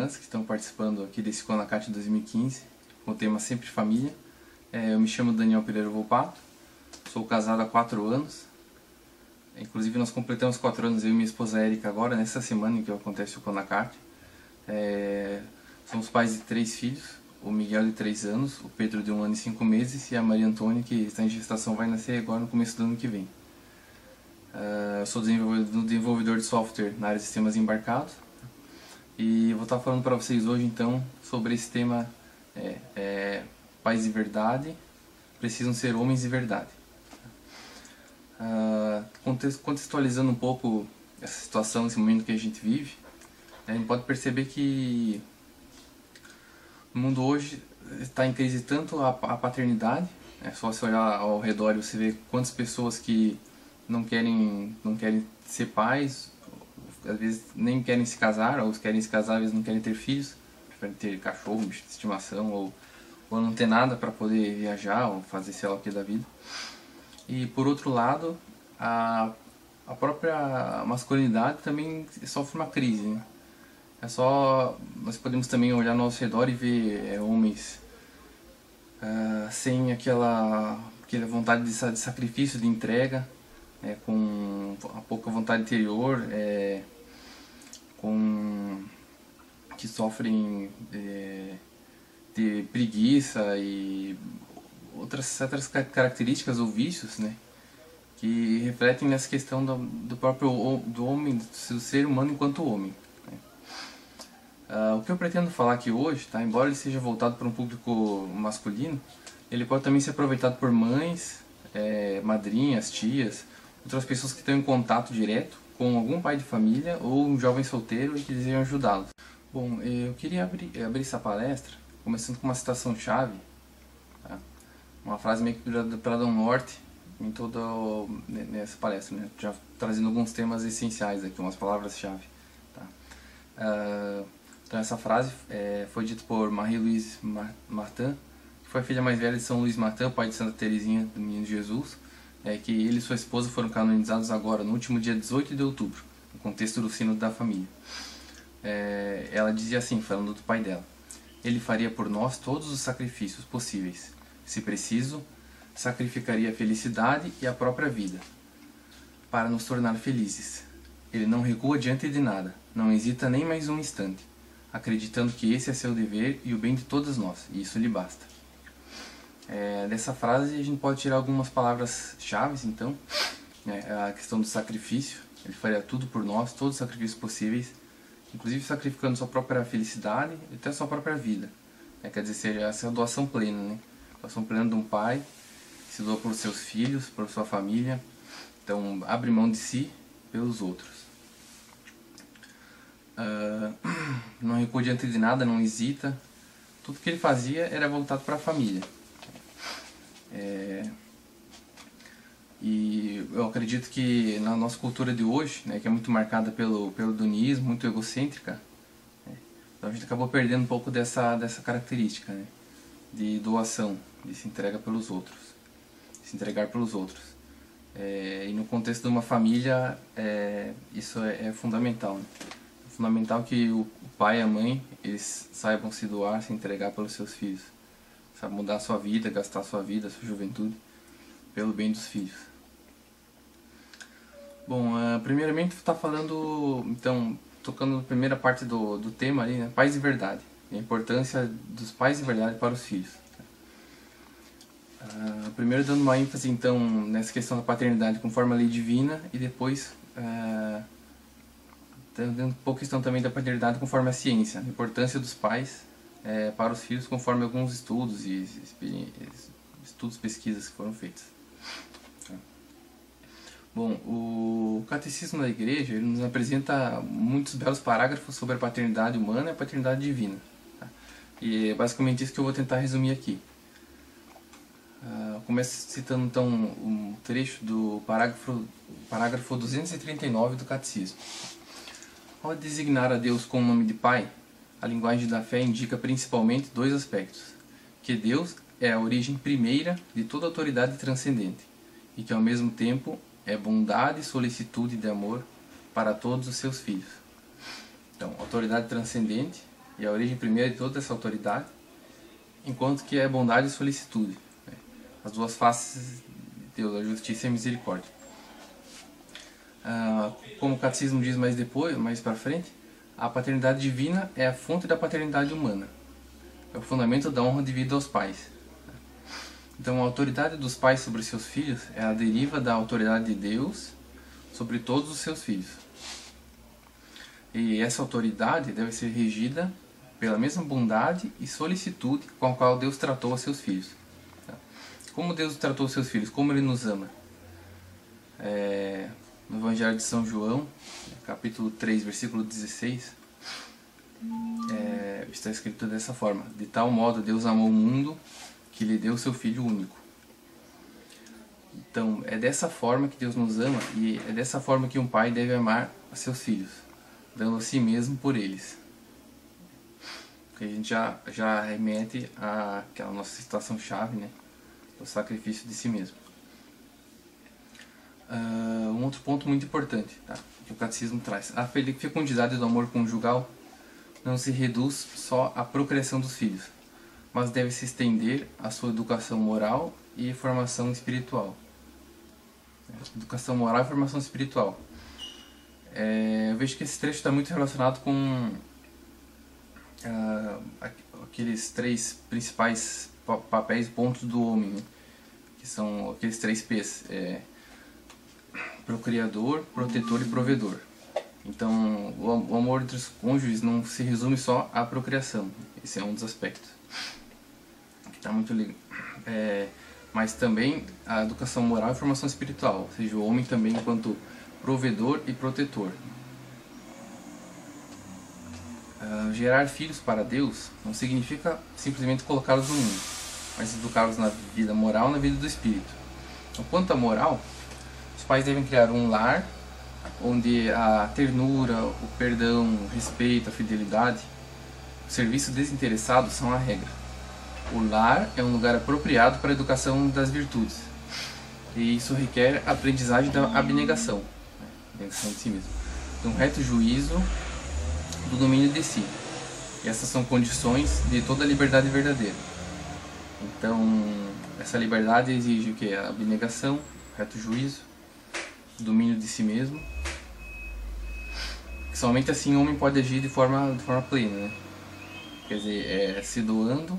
irmãs que estão participando aqui desse CONACAT 2015, com o tema Sempre Família. Eu me chamo Daniel Pereira Volpato, sou casado há 4 anos. Inclusive nós completamos 4 anos, eu e minha esposa Érica, agora, nessa semana em que acontece o CONACAT. Somos pais de 3 filhos, o Miguel de 3 anos, o Pedro de 1 ano e 5 meses e a Maria Antônia, que está em gestação, vai nascer agora no começo do ano que vem. Eu sou desenvolvedor de software na área de sistemas embarcados e eu vou estar falando para vocês hoje então sobre esse tema pais de verdade precisam ser homens de verdade. Contextualizando um pouco essa situação, esse momento que a gente vive, a gente pode perceber que o mundo hoje está em crise tanto a paternidade, é só você olhar ao redor e você ver quantas pessoas que não querem ser pais, às vezes nem querem se casar, ou querem se casar, às vezes não querem ter filhos, preferem ter cachorro, bicho de estimação, ou não ter nada para poder viajar ou fazer sei lá o que da vida. E por outro lado, a própria masculinidade também sofre uma crise, né? Nós podemos também olhar ao nosso redor e ver homens sem aquela vontade de sacrifício, de entrega, com a pouca vontade interior, que sofrem de preguiça e outras características ou vícios, né, que refletem nessa questão do próprio do homem, do ser humano enquanto homem. O que eu pretendo falar aqui hoje, tá, embora ele seja voltado para um público masculino, ele pode também ser aproveitado por mães, madrinhas, tias, outras pessoas que estão em contato direto com algum pai de família ou um jovem solteiro e que desejam ajudá-los. Bom, eu queria abrir essa palestra começando com uma citação-chave, tá? Uma frase meio que para dar um norte nessa palestra, né? Já trazendo alguns temas essenciais aqui, umas palavras-chave. Tá? Então essa frase foi dita por Marie-Louise Martin, que foi a filha mais velha de São Luís Martin, pai de Santa Teresinha do Menino Jesus, que ele e sua esposa foram canonizados agora, no último dia 18 de outubro, no contexto do Sínodo da Família. Ela dizia assim, falando do pai dela: ele faria por nós todos os sacrifícios possíveis. Se preciso, sacrificaria a felicidade e a própria vida para nos tornar felizes. Ele não recua diante de nada, não hesita nem mais um instante, acreditando que esse é seu dever e o bem de todos nós, e isso lhe basta. Dessa frase a gente pode tirar algumas palavras-chave, então, a questão do sacrifício. Ele faria tudo por nós, todos os sacrifícios possíveis, inclusive sacrificando sua própria felicidade e até sua própria vida. Quer dizer, seja essa doação plena, né? Doação plena de um pai que se doa por seus filhos, por sua família, então abre mão de si pelos outros. Não recua diante de nada, não hesita. Tudo que ele fazia era voltado para a família. E eu acredito que na nossa cultura de hoje, né, que é muito marcada pelo hedonismo, muito egocêntrica, então a gente acabou perdendo um pouco dessa característica, né, de doação, de se entregar pelos outros, e no contexto de uma família, isso é fundamental, né? É fundamental que o pai e a mãe, eles saibam se doar, se entregar pelos seus filhos, sabe, mudar a sua vida, gastar a sua vida, a sua juventude pelo bem dos filhos. Bom, primeiramente está falando, então, tocando na primeira parte do tema ali, né, pais de verdade, a importância dos pais de verdade para os filhos. Primeiro dando uma ênfase então nessa questão da paternidade conforme a lei divina, e depois dando um pouco questão também da paternidade conforme a ciência, a importância dos pais para os filhos conforme alguns estudos e pesquisas que foram feitas. Bom, o Catecismo da Igreja, ele nos apresenta muitos belos parágrafos sobre a paternidade humana e a paternidade divina, tá? E é basicamente isso que eu vou tentar resumir aqui. Começo citando então um trecho do parágrafo 239 do Catecismo. Ao designar a Deus com o nome de Pai, a linguagem da fé indica principalmente 2 aspectos: que Deus é a origem primeira de toda autoridade transcendente, e que ao mesmo tempo é bondade, solicitude de amor para todos os seus filhos. Então, autoridade transcendente, e a origem primeira de toda essa autoridade, enquanto que é bondade e solicitude, né? As duas faces de Deus, a justiça e a misericórdia. Como o catecismo diz mais para frente, a paternidade divina é a fonte da paternidade humana, é o fundamento da honra devida aos pais. Então, a autoridade dos pais sobre seus filhos é a deriva da autoridade de Deus sobre todos os seus filhos. E essa autoridade deve ser regida pela mesma bondade e solicitude com a qual Deus tratou a seus filhos. Como Deus tratou os seus filhos? Como Ele nos ama? No Evangelho de São João, capítulo 3, versículo 16, está escrito dessa forma: de tal modo Deus amou o mundo que lhe deu seu Filho único. Então, é dessa forma que Deus nos ama, e é dessa forma que um pai deve amar a seus filhos, dando a si mesmo por eles. Porque a gente já remete àquela nossa situação-chave, né? O sacrifício de si mesmo. Um outro ponto muito importante, tá? Que o catecismo traz: a fecundidade do amor conjugal não se reduz só à procriação dos filhos, mas deve se estender à sua educação moral e formação espiritual. Educação moral e formação espiritual. Eu vejo que esse trecho está muito relacionado com aqueles 3 principais papéis, pontos do homem, né? Que são aqueles 3 P's: procriador, protetor e provedor. Então, o amor entre os cônjuges não se resume só à procriação. Esse é um dos aspectos que está muito ligado. Mas também a educação moral e formação espiritual, ou seja, o homem também enquanto provedor e protetor. Gerar filhos para Deus não significa simplesmente colocá-los no mundo, mas educá-los na vida moral e na vida do espírito. Então, quanto à moral, os pais devem criar um lar onde a ternura, o perdão, o respeito, a fidelidade, o serviço desinteressado são a regra. O lar é um lugar apropriado para a educação das virtudes, e isso requer a aprendizagem da abnegação, né? Abnegação de si mesmo, do reto juízo, do domínio de si. E essas são condições de toda a liberdade verdadeira. Então, essa liberdade exige o que? A abnegação, reto juízo, domínio de si mesmo. Somente assim o homem pode agir de forma plena, né? Quer dizer, se doando,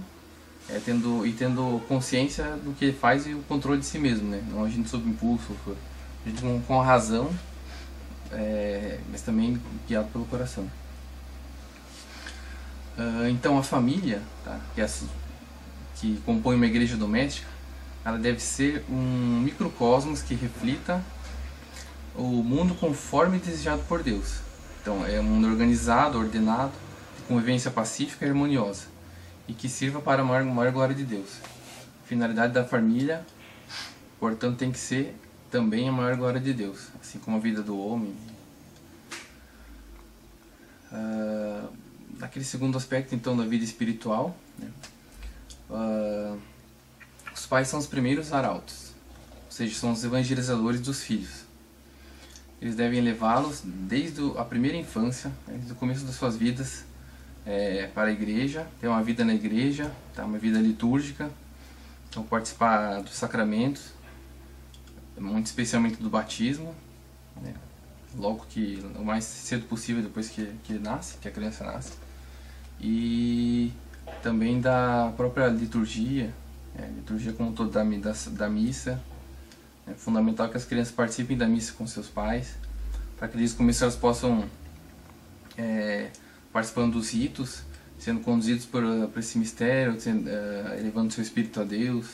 tendo consciência do que ele faz e o controle de si mesmo, né? Não agindo sob impulso, agindo com a razão, mas também guiado pelo coração. Então a família, tá? Que compõe uma igreja doméstica, ela deve ser um microcosmos que reflita o mundo conforme desejado por Deus. Então é um mundo organizado, ordenado, de convivência pacífica e harmoniosa, e que sirva para a maior glória de Deus. A finalidade da família, portanto, tem que ser também a maior glória de Deus, assim como a vida do homem. Naquele segundo aspecto, então, da vida espiritual, né? Os pais são os primeiros arautos, ou seja, são os evangelizadores dos filhos. Eles devem levá-los desde a primeira infância, desde o começo das suas vidas, para a igreja, ter uma vida na igreja, tá? Uma vida litúrgica, então participar dos sacramentos, muito especialmente do batismo, né? Logo que o mais cedo possível depois que ele nasce, que a criança nasce, e também da própria liturgia, liturgia como todo da missa. É fundamental que as crianças participem da missa com seus pais, para que desde o começo elas possam participando dos ritos, sendo conduzidos por esse mistério, elevando seu espírito a Deus.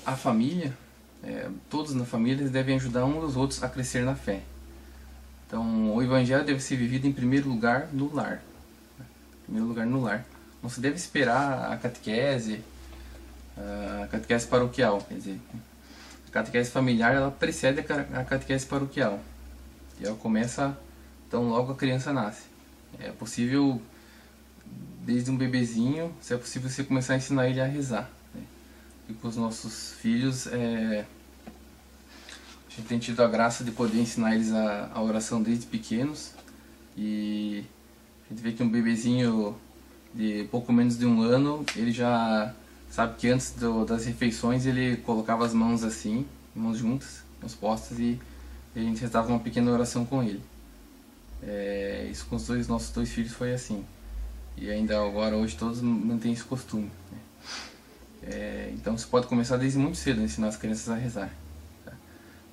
A família, todos na família devem ajudar uns aos outros a crescer na fé. Então, o evangelho deve ser vivido em primeiro lugar no lar. Não se deve esperar a catequese paroquial, quer dizer, a catequese familiar ela precede a catequese paroquial, e ela começa então logo a criança nasce. É possível desde um bebezinho, se é possível você começar a ensinar ele a rezar, né? E com os nossos filhos A gente tem tido a graça de poder ensinar eles a oração desde pequenos, e a gente vê que um bebezinho de pouco menos de 1 ano, ele já sabe que antes das refeições ele colocava as mãos assim, mãos juntas, mãos postas, e a gente rezava uma pequena oração com ele. Isso com os nossos dois filhos foi assim. E ainda agora, hoje, todos mantêm esse costume, né? Então você pode começar desde muito cedo a ensinar as crianças a rezar, tá?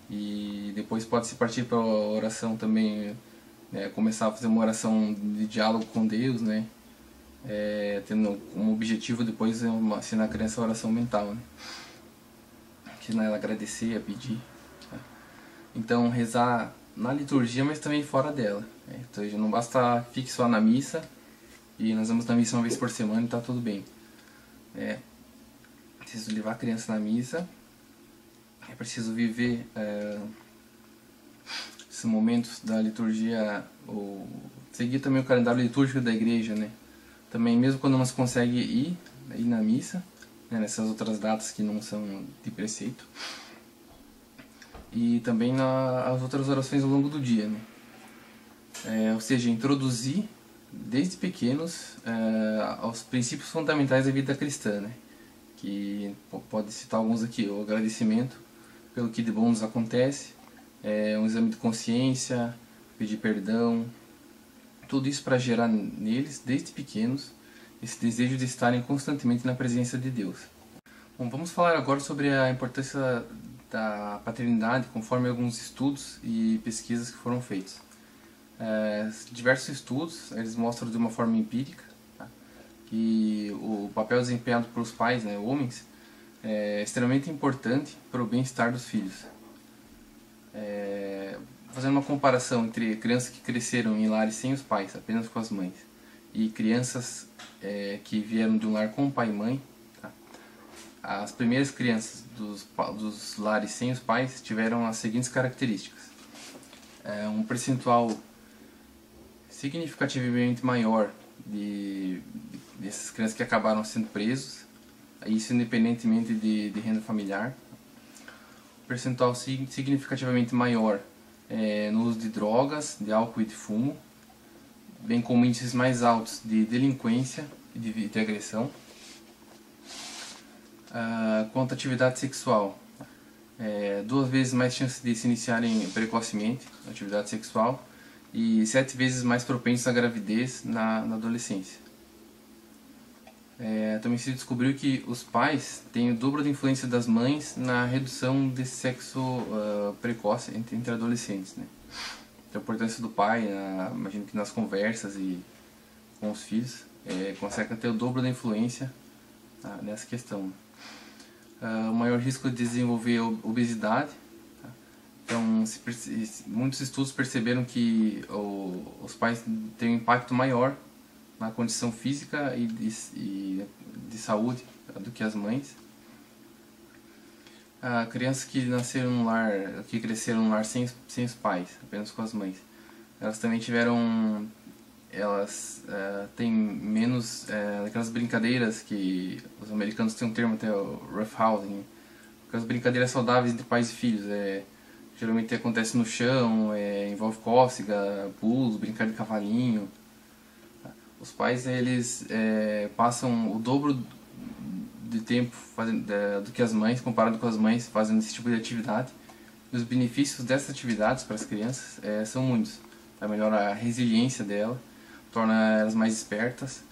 E depois pode se partir para a oração também, né? Começar a fazer uma oração de diálogo com Deus, né? Tendo como objetivo depois ensinar a criança a oração mental, né? Ensinar ela a agradecer, a pedir, tá? Então rezar na liturgia, mas também fora dela, né? Então não basta ficar só na missa, e nós vamos na missa uma vez por semana e está tudo bem. É preciso levar a criança na missa, é preciso viver esses momentos da liturgia, seguir também o calendário litúrgico da igreja, né? Também, mesmo quando não se consegue ir na missa, né, nessas outras datas que não são de preceito, e também as outras orações ao longo do dia, né? Ou seja, introduzir desde pequenos aos princípios fundamentais da vida cristã, né? Que pode citar alguns aqui: o agradecimento pelo que de bom nos acontece, um exame de consciência, pedir perdão, tudo isso para gerar neles, desde pequenos, esse desejo de estarem constantemente na presença de Deus. Bom, vamos falar agora sobre a importância da paternidade, conforme alguns estudos e pesquisas que foram feitos. Diversos estudos, eles mostram de uma forma empírica, tá, que o papel desempenhado pelos pais, né, homens, é extremamente importante para o bem-estar dos filhos. Fazendo uma comparação entre crianças que cresceram em lares sem os pais, apenas com as mães, e crianças que vieram de um lar com pai e mãe, tá? As primeiras crianças dos lares sem os pais tiveram as seguintes características: um percentual significativamente maior dessas crianças que acabaram sendo presos, isso independentemente de renda familiar, percentual significativamente maior no uso de drogas, de álcool e de fumo, bem como índices mais altos de delinquência e de agressão. Quanto à atividade sexual, 2 vezes mais chances de se iniciarem precocemente a atividade sexual e 7 vezes mais propensos à gravidez na adolescência. Também se descobriu que os pais têm o dobro da influência das mães na redução desse sexo precoce entre adolescentes, né? Então, a importância do pai, imagino que nas conversas e com os filhos, consegue ter o dobro da influência nessa questão. O maior risco de desenvolver obesidade, tá? Então, muitos estudos perceberam que os pais têm um impacto maior na condição física e de saúde do que as mães. Crianças que nasceram num lar, que cresceram num lar sem os pais, apenas com as mães, elas também têm menos aquelas brincadeiras que os americanos têm um termo até, o roughhousing, aquelas brincadeiras saudáveis entre pais e filhos. Geralmente acontece no chão, envolve cócega, pulos, brincar de cavalinho. Os pais, eles passam o dobro de tempo do que as mães, comparado com as mães, fazendo esse tipo de atividade. E os benefícios dessas atividades para as crianças são muitos. Melhora a resiliência dela, torna elas mais espertas,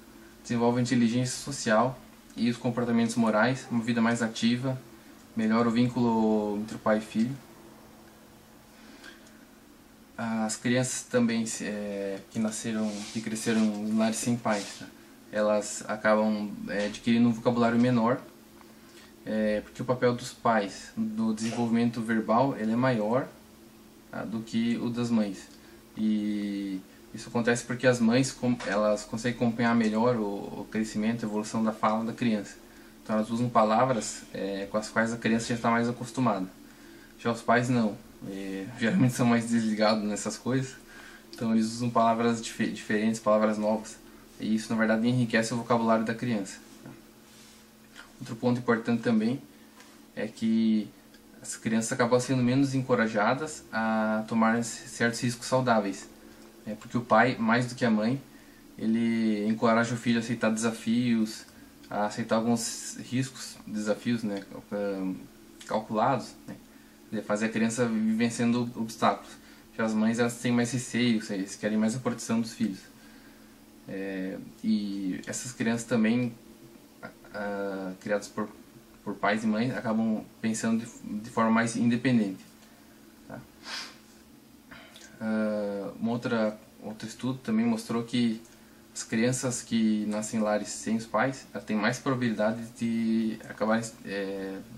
desenvolve a inteligência social e os comportamentos morais, uma vida mais ativa, melhora o vínculo entre o pai e filho. As crianças também que cresceram em lares sem pais, tá? Elas acabam adquirindo um vocabulário menor, porque o papel dos pais no desenvolvimento verbal ele é maior, tá, do que o das mães. E isso acontece porque as mães elas conseguem acompanhar melhor o crescimento, a evolução da fala da criança. Então elas usam palavras com as quais a criança já está mais acostumada. Já os pais não. Geralmente são mais desligados nessas coisas, então eles usam palavras diferentes, palavras novas, e isso na verdade enriquece o vocabulário da criança. Outro ponto importante também é que as crianças acabam sendo menos encorajadas a tomar certos riscos saudáveis, porque o pai, mais do que a mãe, ele encoraja o filho a aceitar desafios, a aceitar alguns riscos, desafios, né, calculados, né, fazer a criança vivenciando obstáculos. Já as mães, elas têm mais receio, eles querem mais a proteção dos filhos. E essas crianças também, criadas por pais e mães, acabam pensando de forma mais independente. Tá? Outro estudo também mostrou que as crianças que nascem em lares sem os pais, elas têm mais probabilidade de acabarem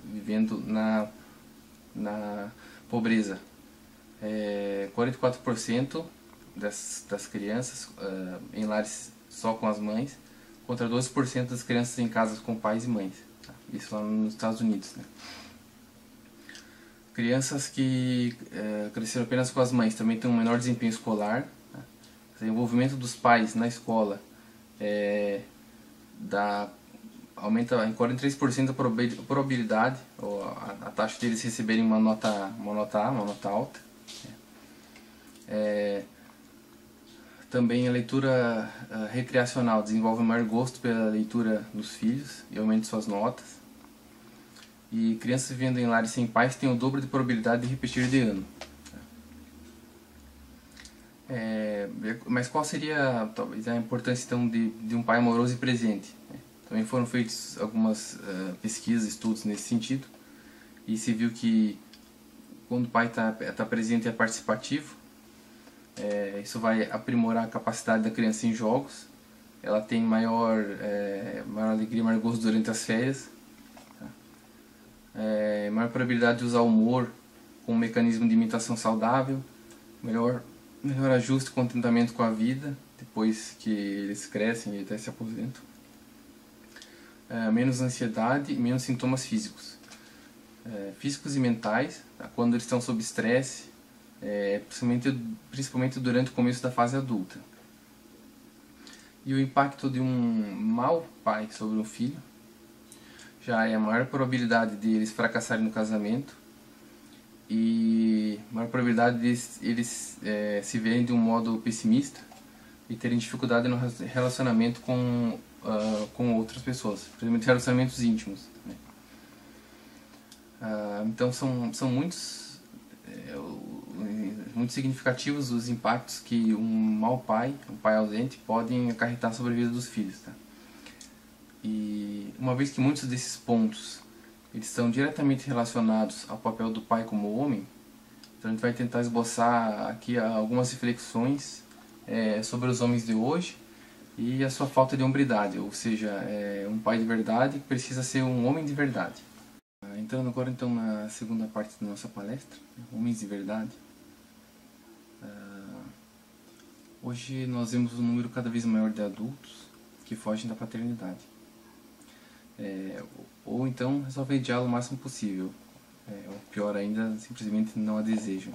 vivendo na pobreza. 44% das crianças em lares só com as mães, contra 12% das crianças em casas com pais e mães. Tá? Isso lá nos Estados Unidos. Né? Crianças que cresceram apenas com as mães também têm um menor desempenho escolar. Tá? O envolvimento dos pais na escola aumenta em 43% a probabilidade, ou a taxa deles receberem uma nota A, uma nota alta. Também a leitura recreacional desenvolve maior gosto pela leitura dos filhos e aumenta suas notas. E crianças vivendo em lares sem pais têm o dobro de probabilidade de repetir de ano. Mas qual seria talvez a importância então de um pai amoroso e presente? Também foram feitas algumas pesquisas, estudos nesse sentido, e se viu que quando o pai tá presente e é participativo, isso vai aprimorar a capacidade da criança em jogos, ela tem maior alegria, maior gosto durante as férias, maior probabilidade de usar o humor como um mecanismo de imitação saudável, melhor ajuste e contentamento com a vida depois que eles crescem e até se aposentam, menos ansiedade e menos sintomas físicos. Físicos e mentais, tá? Quando eles estão sob estresse, principalmente durante o começo da fase adulta. E o impacto de um mau pai sobre um filho já é a maior probabilidade de eles fracassarem no casamento e maior probabilidade de eles se verem de um modo pessimista e terem dificuldade no relacionamento com outras pessoas, principalmente relacionamentos íntimos. Né? Então são muitos significativos os impactos que um mau pai, um pai ausente, podem acarretar sobre a vida dos filhos. Tá? E uma vez que muitos desses pontos eles estão diretamente relacionados ao papel do pai como homem, então a gente vai tentar esboçar aqui algumas reflexões sobre os homens de hoje e a sua falta de hombridade, ou seja, um pai de verdade que precisa ser um homem de verdade. Entrando agora então na segunda parte da nossa palestra, Homens de Verdade. Hoje nós vemos um número cada vez maior de adultos que fogem da paternidade. Ou então resolvem adiá-la o máximo possível, ou pior ainda, simplesmente não a desejam.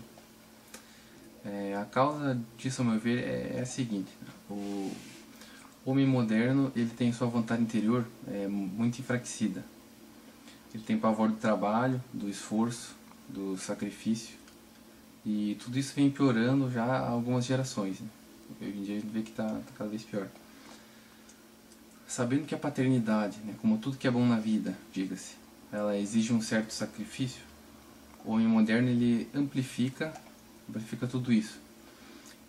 A causa disso, ao meu ver, é a seguinte: o homem moderno ele tem sua vontade interior muito enfraquecida. Ele tem pavor do trabalho, do esforço, do sacrifício, e tudo isso vem piorando já há algumas gerações. Né? Hoje em dia a gente vê que está cada vez pior. Sabendo que a paternidade, né, como tudo que é bom na vida, diga-se, ela exige um certo sacrifício, o homem moderno ele amplifica tudo isso.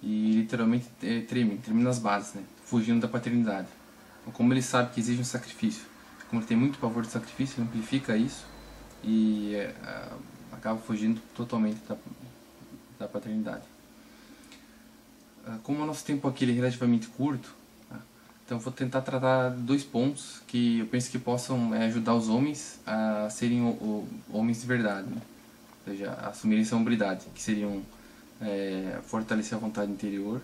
E literalmente treme nas bases, né, fugindo da paternidade. Então, como ele sabe que exige um sacrifício, como ele tem muito pavor de sacrifício, ele amplifica isso e acaba fugindo totalmente da paternidade. Como o nosso tempo aqui é relativamente curto, então vou tentar tratar dois pontos que eu penso que possam ajudar os homens a serem homens de verdade, né? Ou seja, a assumirem essa hombridade, que seriam fortalecer a vontade interior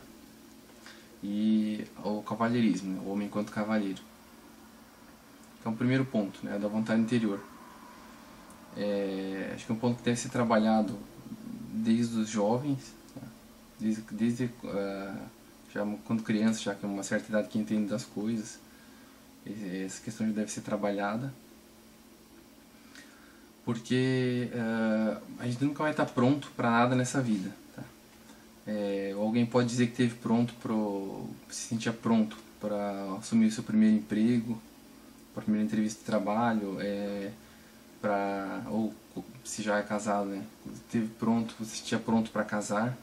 e o cavalheirismo, né? O homem enquanto cavalheiro. Então, o primeiro ponto, né, da vontade interior. Acho que é um ponto que deve ser trabalhado desde os jovens, né? desde já quando criança, já que é uma certa idade que entende das coisas, essa questão já deve ser trabalhada, porque a gente nunca vai estar pronto para nada nessa vida. Tá? Alguém pode dizer que esteve pronto, se sentia pronto para assumir o seu primeiro emprego, para a primeira entrevista de trabalho, ou se já é casado, né? Esteve pronto, se sentia pronto para casar.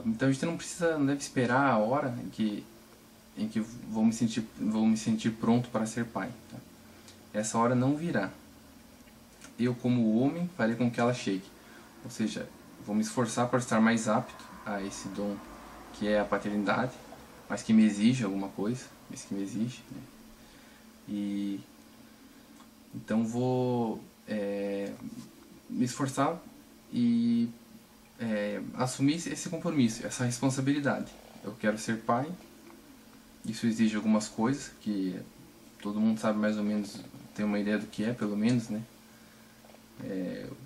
Então a gente não deve esperar a hora em que vou me sentir pronto para ser pai. Tá? Essa hora não virá. Eu, como homem, farei com que ela chegue. Ou seja, vou me esforçar para estar mais apto a esse dom que é a paternidade, mas que me exige alguma coisa, né? E então vou me esforçar e assumir esse compromisso, essa responsabilidade. Eu quero ser pai. Isso exige algumas coisas que todo mundo sabe mais ou menos, tem uma ideia do que é, pelo menos, né?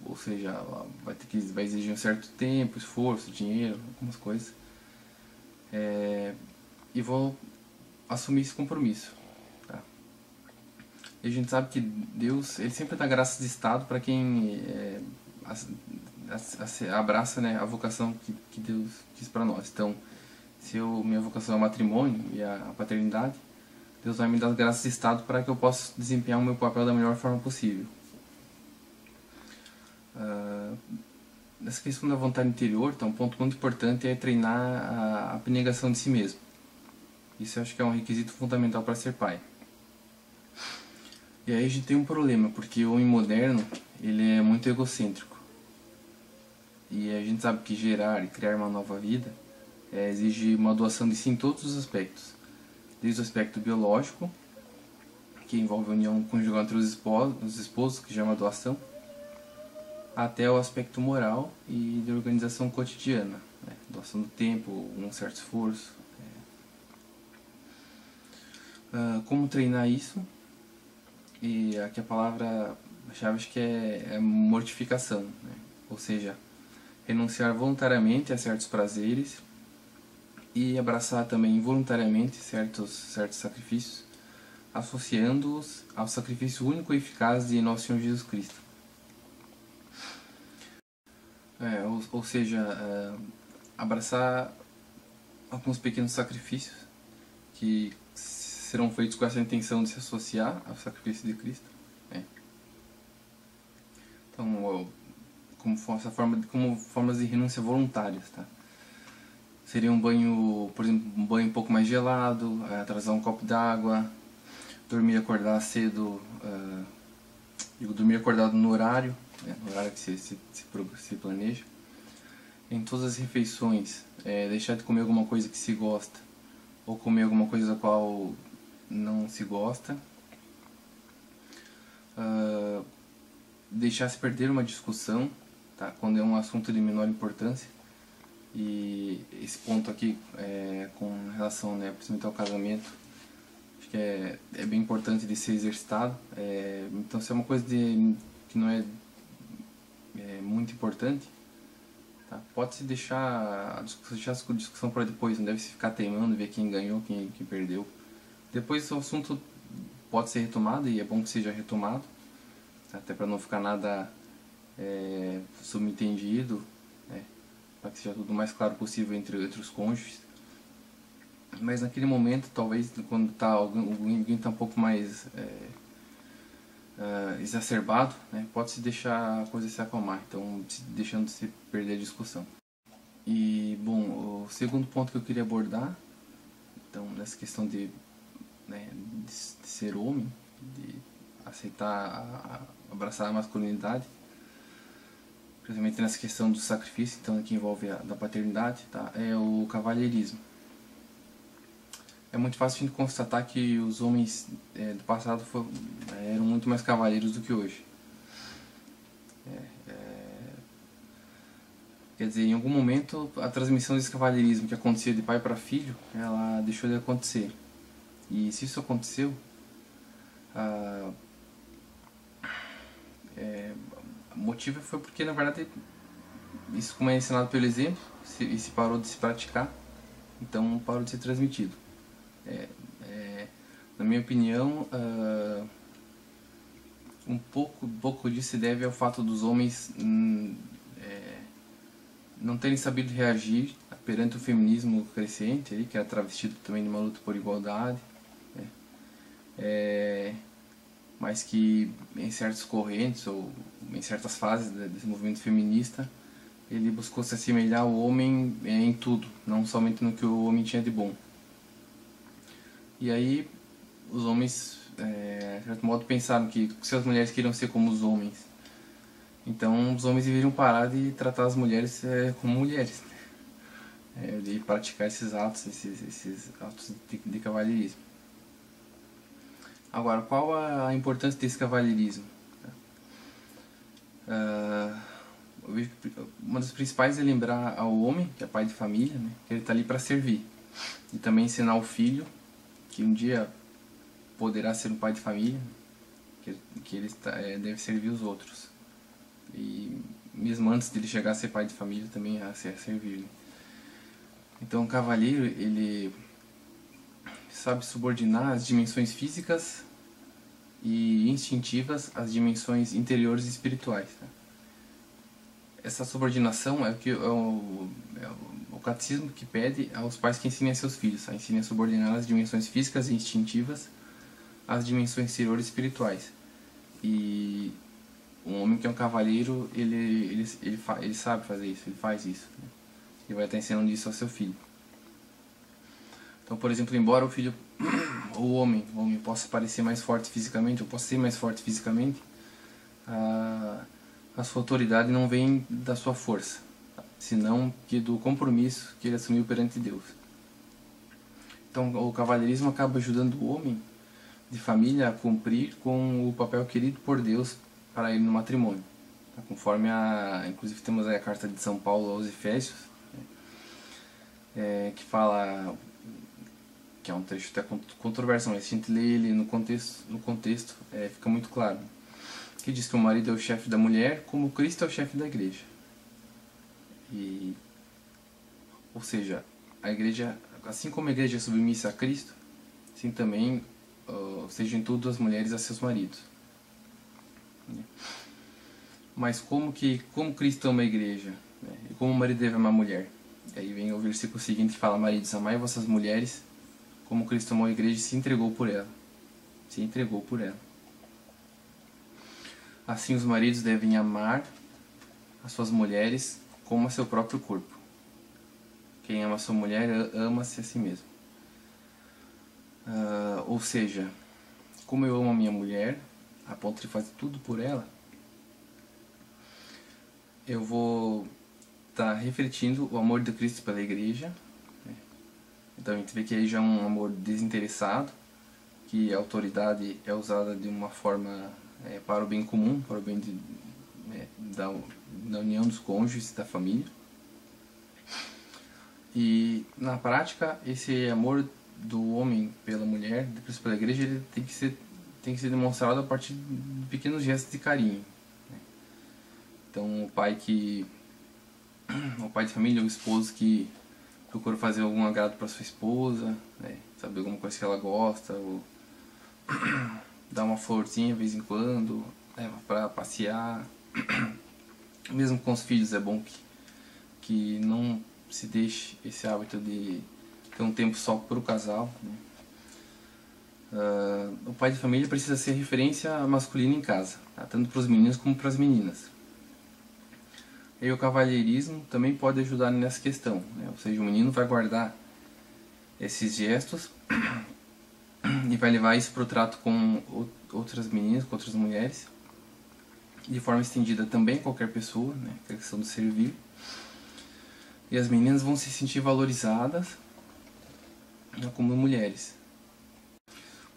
Ou seja, vai exigir um certo tempo, esforço, dinheiro, algumas coisas. E vou assumir esse compromisso. Tá? E a gente sabe que Deus, ele sempre dá graças de estado para quem abraça, né, a vocação que Deus quis para nós. Então, se minha vocação é o matrimônio e a paternidade, Deus vai me dar graças de estado para que eu possa desempenhar o meu papel da melhor forma possível. Nessa questão da vontade interior, então, um ponto muito importante é treinar a abnegação de si mesmo. Isso eu acho que é um requisito fundamental para ser pai. E aí a gente tem um problema, porque o homem moderno, ele é muito egocêntrico. E a gente sabe que gerar e criar uma nova vida exige uma doação de si em todos os aspectos. Desde o aspecto biológico, que envolve a união conjugal entre os esposos, que já é uma doação, até o aspecto moral e de organização cotidiana, né? Doação do tempo, um certo esforço. Como treinar isso? E aqui a palavra-chave acho que é mortificação, né? Ou seja, renunciar voluntariamente a certos prazeres e abraçar também involuntariamente certos sacrifícios, associando-os ao sacrifício único e eficaz de Nosso Senhor Jesus Cristo. Ou seja, abraçar alguns pequenos sacrifícios que serão feitos com essa intenção de se associar ao sacrifício de Cristo. Né? Então, como formas de renúncia voluntárias, tá? Seria um banho, por exemplo, um banho um pouco mais gelado, atrasar um copo d'água, dormir e acordar cedo, dormir acordado no horário, né? No horário que se planeja. Em todas as refeições, deixar de comer alguma coisa que se gosta, ou comer alguma coisa da qual não se gosta. Deixar se perder uma discussão, tá? Quando é um assunto de menor importância. E esse ponto aqui, com relação, né, principalmente ao casamento, acho que é bem importante de ser exercitado. Então, se é uma coisa que não é muito importante, tá? Pode-se deixar a discussão para depois, não deve se ficar teimando, ver quem ganhou, quem perdeu. Depois o assunto pode ser retomado, e é bom que seja retomado, até para não ficar nada subentendido, né? Para que seja tudo o mais claro possível entre os cônjuges. Mas naquele momento, talvez, quando alguém está um pouco mais exacerbado, né, pode-se deixar a coisa se acalmar, então deixando de se perder a discussão. E, bom, o segundo ponto que eu queria abordar, então, nessa questão de ser homem, de aceitar, abraçar a masculinidade, principalmente nessa questão do sacrifício, então, que envolve da paternidade, tá? É o cavalheirismo. É muito fácil a gente constatar que os homens do passado eram muito mais cavalheiros do que hoje. Quer dizer, em algum momento a transmissão desse cavalheirismo que acontecia de pai para filho, ela deixou de acontecer. E se isso aconteceu, o motivo foi porque, na verdade, isso, como é ensinado pelo exemplo, e se parou de se praticar, então parou de ser transmitido. Na minha opinião, pouco disso se deve ao fato dos homens não terem sabido reagir perante o feminismo crescente, que é travestido também de uma luta por igualdade, né? Mas que em certas correntes ou em certas fases desse movimento feminista, ele buscou se assemelhar ao homem em tudo, não somente no que o homem tinha de bom. E aí os homens, de certo modo, pensaram que se as mulheres queriam ser como os homens, então os homens deveriam parar de tratar as mulheres como mulheres, de praticar esses atos de cavalheirismo. Agora, qual a importância desse cavalheirismo? Uma das principais é lembrar ao homem, que é pai de família, né, que ele está ali para servir. E também ensinar ao filho, que um dia poderá ser um pai de família, que ele deve servir os outros. E mesmo antes de ele chegar a ser pai de família, também a servir. Né? Então o cavalheiro, ele sabe subordinar as dimensões físicas e instintivas às dimensões interiores e espirituais. Tá? Essa subordinação é o catecismo que pede aos pais que ensinem a seus filhos, tá? Ensinem a subordinar as dimensões físicas e instintivas às dimensões exteriores e espirituais. E um homem que é um cavalheiro, ele sabe fazer isso, ele faz isso. Né? Ele vai estar ensinando isso ao seu filho. Então, por exemplo, embora o homem possa parecer mais forte fisicamente, ou possa ser mais forte fisicamente, a sua autoridade não vem da sua força, senão que do compromisso que ele assumiu perante Deus. Então, o cavalheirismo acaba ajudando o homem de família a cumprir com o papel querido por Deus para ele no matrimônio. Conforme inclusive temos aí a carta de São Paulo aos Efésios, que fala, que é um trecho até controverso, mas se a gente lê ele no contexto fica muito claro, que diz que o marido é o chefe da mulher, como Cristo é o chefe da igreja. Ou seja, a igreja, assim como a igreja é submissa a Cristo, assim também sejam tudo as mulheres a seus maridos. Mas como Cristo ama a igreja, né? E como o marido deve amar a mulher? E aí vem o versículo seguinte que fala: maridos, amai vossas mulheres como Cristo amou a igreja e se entregou por ela. Se entregou por ela. Assim os maridos devem amar as suas mulheres como a seu próprio corpo. Quem ama a sua mulher ama-se a si mesmo. Ou seja, como eu amo a minha mulher, a ponto de fazer tudo por ela, eu vou estar refletindo o amor de Cristo pela igreja. Então a gente vê que aí já é um amor desinteressado, que a autoridade é usada de uma forma para o bem comum, para o bem da união dos cônjuges e da família. E na prática, esse amor do homem pela mulher, de Cristo pela igreja, ele tem que ser demonstrado a partir de pequenos gestos de carinho. Então o pai de família, o esposo que procura fazer algum agrado para sua esposa, saber alguma coisa que ela gosta, ou dar uma florzinha de vez em quando, para passear. Mesmo com os filhos, é bom que não se deixe esse hábito de ter um tempo só para o casal. O pai de família precisa ser referência masculina em casa, tanto para os meninos como para as meninas. E o cavalheirismo também pode ajudar nessa questão, ou seja, o menino vai guardar esses gestos e vai levar isso para o trato com outras meninas, com outras mulheres, de forma estendida também a qualquer pessoa, que é a questão do servir. E as meninas vão se sentir valorizadas como mulheres.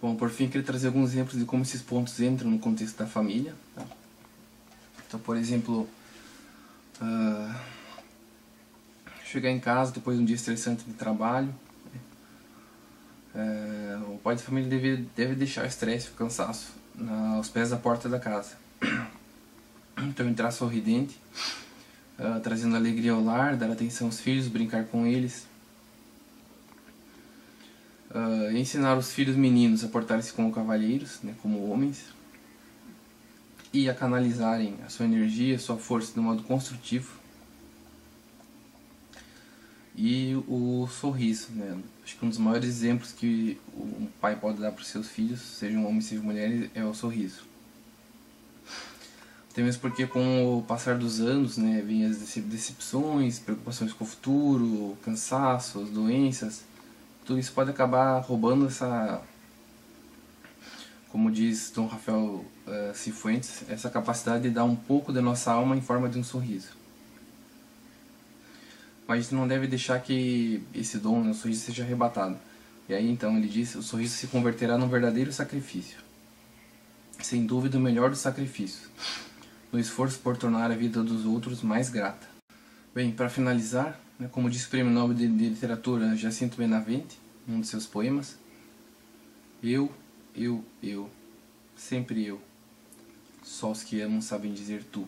Bom, por fim, queria trazer alguns exemplos de como esses pontos entram no contexto da família. Tá? Então, por exemplo, chegar em casa depois de um dia estressante de trabalho, o pai de família deve deixar o estresse e o cansaço aos pés da porta da casa. Então entrar sorridente, trazendo alegria ao lar, dar atenção aos filhos, brincar com eles, ensinar os filhos meninos a portarem-se como cavalheiros, como homens, e a canalizarem a sua energia, a sua força de um modo construtivo. E o sorriso, né? Acho que um dos maiores exemplos que um pai pode dar para os seus filhos, seja um homem, seja mulher, é o sorriso. Até mesmo porque com o passar dos anos, né, vem as decepções, preocupações com o futuro, cansaços, doenças. Tudo isso pode acabar roubando essa, como diz Dom Rafael Cifuentes, essa capacidade de dar um pouco da nossa alma em forma de um sorriso. Mas a gente não deve deixar que esse dom, o sorriso, seja arrebatado. E aí então ele diz, o sorriso se converterá num verdadeiro sacrifício. Sem dúvida o melhor dos sacrifícios, no esforço por tornar a vida dos outros mais grata. Bem, para finalizar, né, como disse o Prêmio Nobel de Literatura Jacinto Benavente, num de seus poemas, eu, sempre eu, só os que amam sabem dizer tu.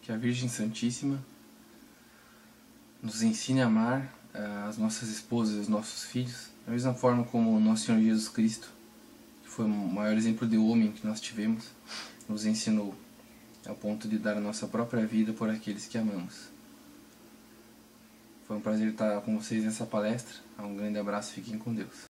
Que a Virgem Santíssima nos ensine a amar as nossas esposas e os nossos filhos, da mesma forma como o nosso Senhor Jesus Cristo, que foi o maior exemplo de homem que nós tivemos, nos ensinou ao ponto de dar a nossa própria vida por aqueles que amamos. Foi um prazer estar com vocês nessa palestra. Um grande abraço, fiquem com Deus.